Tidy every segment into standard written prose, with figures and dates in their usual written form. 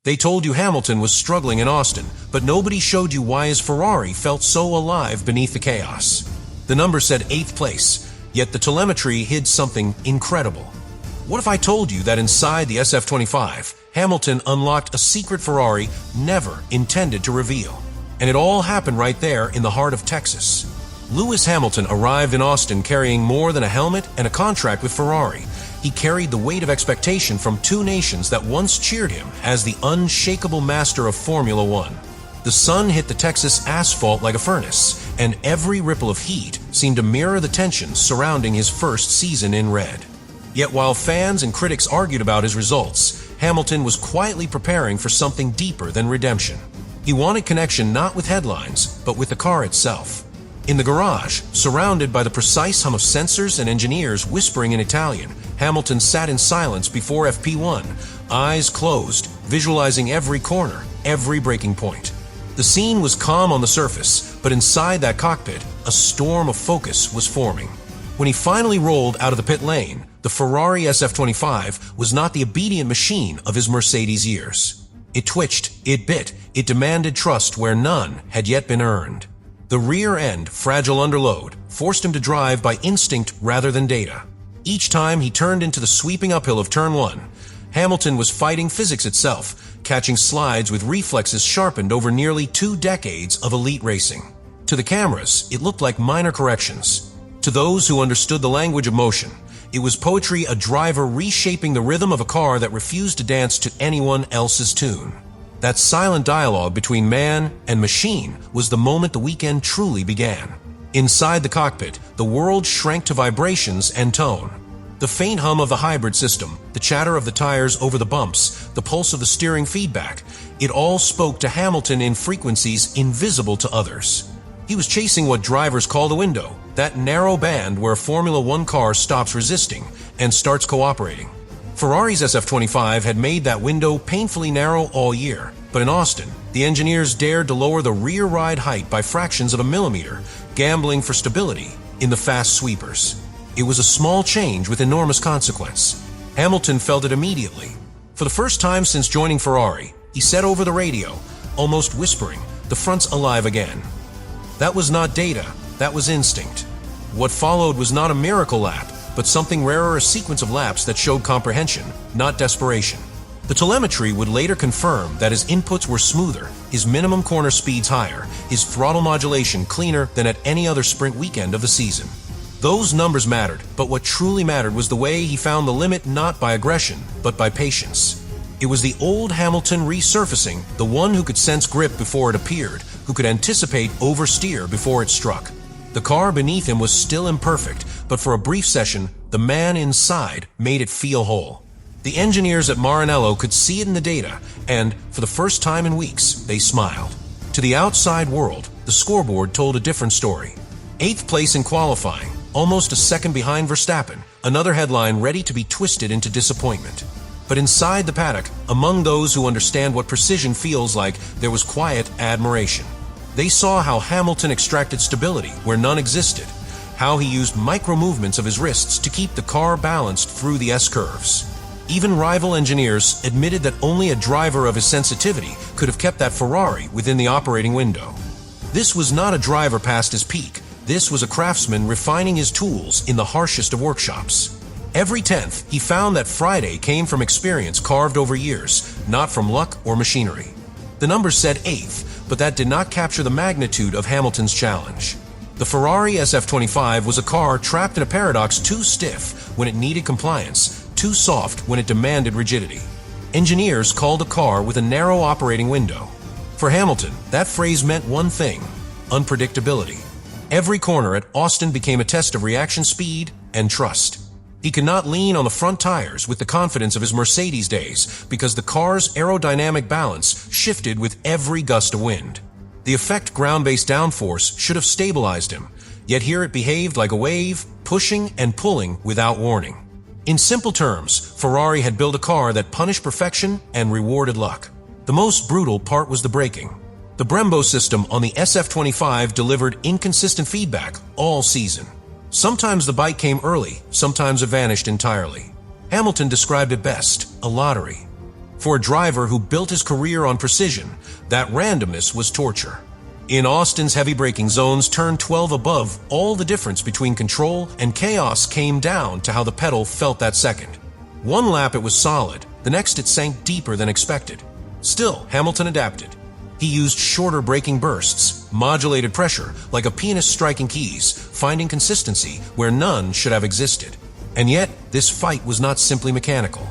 They told you Hamilton was struggling in Austin, but nobody showed you why his Ferrari felt so alive beneath the chaos. The number said 8th place, yet the telemetry hid something incredible. What if I told you that inside the SF25, Hamilton unlocked a secret Ferrari never intended to reveal? And it all happened right there in the heart of Texas. Lewis Hamilton arrived in Austin carrying more than a helmet and a contract with Ferrari. He carried the weight of expectation from two nations that once cheered him as the unshakable master of Formula One. The sun hit the Texas asphalt like a furnace, and every ripple of heat seemed to mirror the tensions surrounding his first season in red. Yet while fans and critics argued about his results, Hamilton was quietly preparing for something deeper than redemption. He wanted connection not with headlines, but with the car itself. In the garage, surrounded by the precise hum of sensors and engineers whispering in Italian, Hamilton sat in silence before FP1, eyes closed, visualizing every corner, every breaking point. The scene was calm on the surface, but inside that cockpit, a storm of focus was forming. When he finally rolled out of the pit lane, the Ferrari SF25 was not the obedient machine of his Mercedes years. It twitched, it bit, it demanded trust where none had yet been earned. The rear end, fragile under load, forced him to drive by instinct rather than data. Each time he turned into the sweeping uphill of Turn 1, Hamilton was fighting physics itself, catching slides with reflexes sharpened over nearly 2 decades of elite racing. To the cameras, it looked like minor corrections. To those who understood the language of motion, it was poetry, a driver reshaping the rhythm of a car that refused to dance to anyone else's tune. That silent dialogue between man and machine was the moment the weekend truly began. Inside the cockpit, the world shrank to vibrations and tone. The faint hum of the hybrid system, the chatter of the tires over the bumps, the pulse of the steering feedback, it all spoke to Hamilton in frequencies invisible to others. He was chasing what drivers call the window, that narrow band where a Formula One car stops resisting and starts cooperating. Ferrari's SF25 had made that window painfully narrow all year, but in Austin, the engineers dared to lower the rear ride height by fractions of a millimeter, gambling for stability in the fast sweepers. It was a small change with enormous consequence. Hamilton felt it immediately. For the first time since joining Ferrari, he said over the radio, almost whispering, "The front's alive again." That was not data, that was instinct. What followed was not a miracle lap, but something rarer, a sequence of laps that showed comprehension, not desperation. The telemetry would later confirm that his inputs were smoother, his minimum corner speeds higher, his throttle modulation cleaner than at any other sprint weekend of the season. Those numbers mattered, but what truly mattered was the way he found the limit not by aggression, but by patience. It was the old Hamilton resurfacing, the one who could sense grip before it appeared, who could anticipate oversteer before it struck. The car beneath him was still imperfect, but for a brief session, the man inside made it feel whole. The engineers at Maranello could see it in the data, and, for the first time in weeks, they smiled. To the outside world, the scoreboard told a different story. 8th place in qualifying, almost a second behind Verstappen, another headline ready to be twisted into disappointment. But inside the paddock, among those who understand what precision feels like, there was quiet admiration. They saw how Hamilton extracted stability where none existed, how he used micro-movements of his wrists to keep the car balanced through the S-curves. Even rival engineers admitted that only a driver of his sensitivity could have kept that Ferrari within the operating window. This was not a driver past his peak. This was a craftsman refining his tools in the harshest of workshops. Every 10th, he found that Friday came from experience carved over years, not from luck or machinery. The number said 8th, but that did not capture the magnitude of Hamilton's challenge. The Ferrari SF25 was a car trapped in a paradox too stiff when it needed compliance, too soft when it demanded rigidity. Engineers called a car with a narrow operating window. For Hamilton, that phrase meant one thing: unpredictability. Every corner at Austin became a test of reaction speed and trust. He could not lean on the front tires with the confidence of his Mercedes days because the car's aerodynamic balance shifted with every gust of wind. The effect ground-based downforce should have stabilized him, yet here it behaved like a wave, pushing and pulling without warning. In simple terms, Ferrari had built a car that punished perfection and rewarded luck. The most brutal part was the braking. The Brembo system on the SF25 delivered inconsistent feedback all season. Sometimes the bite came early, sometimes it vanished entirely. Hamilton described it best: a lottery. For a driver who built his career on precision, that randomness was torture. In Austin's heavy braking zones, turn 12 above, all the difference between control and chaos came down to how the pedal felt that second. One lap it was solid, the next it sank deeper than expected. Still, Hamilton adapted. He used shorter braking bursts, modulated pressure like a pianist striking keys, finding consistency where none should have existed. And yet, this fight was not simply mechanical.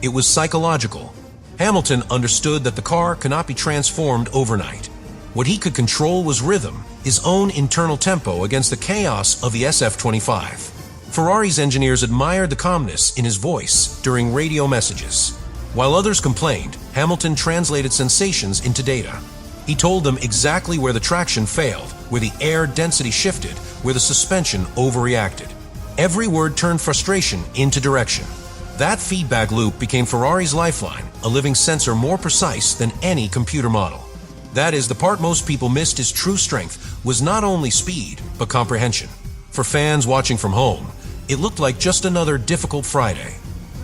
It was psychological. Hamilton understood that the car cannot be transformed overnight. What he could control was rhythm, his own internal tempo against the chaos of the SF-25. Ferrari's engineers admired the calmness in his voice during radio messages. While others complained, Hamilton translated sensations into data. He told them exactly where the traction failed, where the air density shifted, where the suspension overreacted. Every word turned frustration into direction. That feedback loop became Ferrari's lifeline, a living sensor more precise than any computer model. That is, the part most people missed his true strength was not only speed, but comprehension. For fans watching from home, it looked like just another difficult Friday.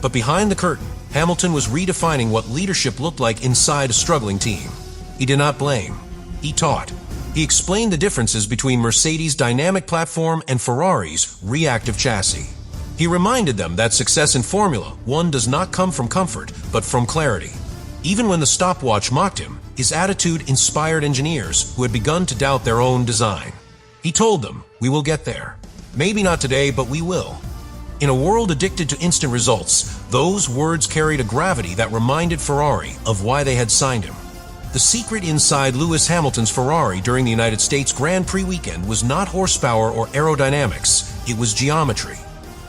But behind the curtain, Hamilton was redefining what leadership looked like inside a struggling team. He did not blame. He taught. He explained the differences between Mercedes' dynamic platform and Ferrari's reactive chassis. He reminded them that success in Formula One does not come from comfort, but from clarity. Even when the stopwatch mocked him, his attitude inspired engineers who had begun to doubt their own design. He told them, "We will get there. Maybe not today, but we will." In a world addicted to instant results, those words carried a gravity that reminded Ferrari of why they had signed him. The secret inside Lewis Hamilton's Ferrari during the United States Grand Prix weekend was not horsepower or aerodynamics, it was geometry.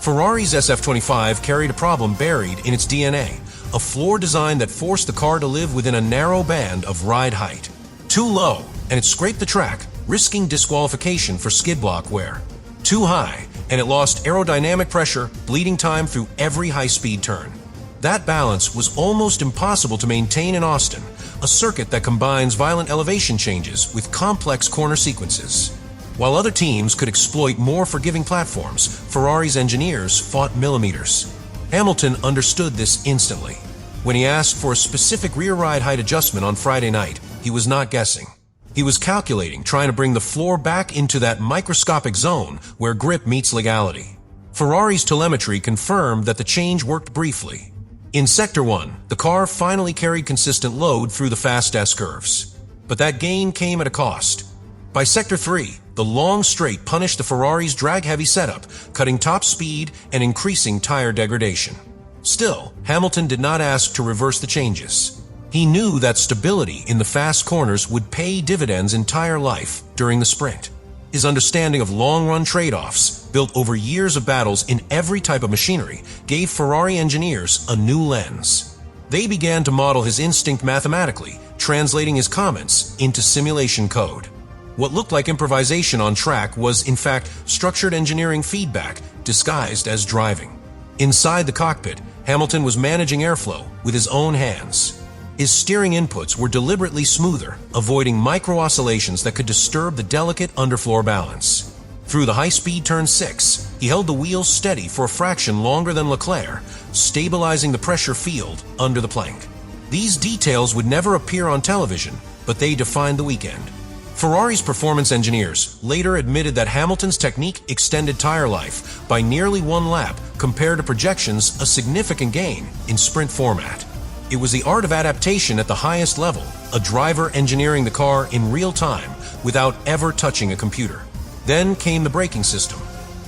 Ferrari's SF-25 carried a problem buried in its DNA, a floor design that forced the car to live within a narrow band of ride height. Too low, and it scraped the track, risking disqualification for skid block wear. Too high, and it lost aerodynamic pressure, bleeding time through every high-speed turn. That balance was almost impossible to maintain in Austin, a circuit that combines violent elevation changes with complex corner sequences. While other teams could exploit more forgiving platforms, Ferrari's engineers fought millimeters. Hamilton understood this instantly. When he asked for a specific rear ride height adjustment on Friday night, he was not guessing. He was calculating, trying to bring the floor back into that microscopic zone where grip meets legality. Ferrari's telemetry confirmed that the change worked briefly. In Sector 1, the car finally carried consistent load through the fast S-curves. But that gain came at a cost. By Sector 3, the long straight punished the Ferrari's drag-heavy setup, cutting top speed and increasing tire degradation. Still, Hamilton did not ask to reverse the changes. He knew that stability in the fast corners would pay dividends entire life during the sprint. His understanding of long-run trade-offs, built over years of battles in every type of machinery, gave Ferrari engineers a new lens. They began to model his instinct mathematically, translating his comments into simulation code. What looked like improvisation on track was, in fact, structured engineering feedback disguised as driving. Inside the cockpit, Hamilton was managing airflow with his own hands. His steering inputs were deliberately smoother, avoiding micro-oscillations that could disturb the delicate underfloor balance. Through the high-speed turn 6, he held the wheels steady for a fraction longer than Leclerc, stabilizing the pressure field under the plank. These details would never appear on television, but they defined the weekend. Ferrari's performance engineers later admitted that Hamilton's technique extended tire life by nearly one lap compared to projections, a significant gain in sprint format. It was the art of adaptation at the highest level, a driver engineering the car in real time without ever touching a computer. Then came the braking system.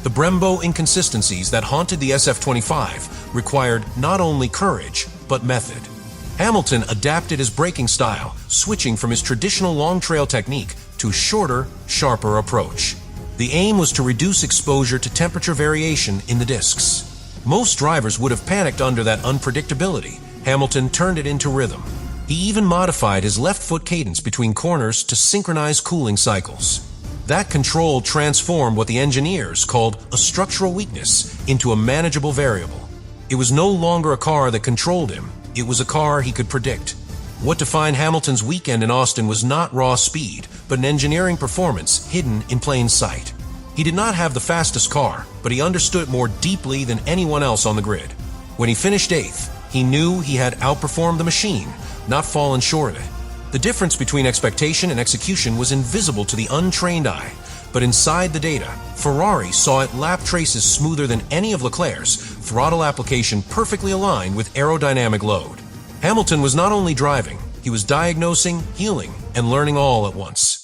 The Brembo inconsistencies that haunted the SF-25 required not only courage, but method. Hamilton adapted his braking style, switching from his traditional long-trail technique to a shorter, sharper approach. The aim was to reduce exposure to temperature variation in the discs. Most drivers would have panicked under that unpredictability. Hamilton turned it into rhythm. He even modified his left foot cadence between corners to synchronize cooling cycles. That control transformed what the engineers called a structural weakness into a manageable variable. It was no longer a car that controlled him. It was a car he could predict. What defined Hamilton's weekend in Austin was not raw speed, but an engineering performance hidden in plain sight. He did not have the fastest car, but he understood it more deeply than anyone else on the grid. When he finished 8th, He knew he had outperformed the machine, not fallen short of it. The difference between expectation and execution was invisible to the untrained eye, but inside the data, Ferrari saw it lap traces smoother than any of Leclerc's, throttle application perfectly aligned with aerodynamic load. Hamilton was not only driving, he was diagnosing, healing, and learning all at once.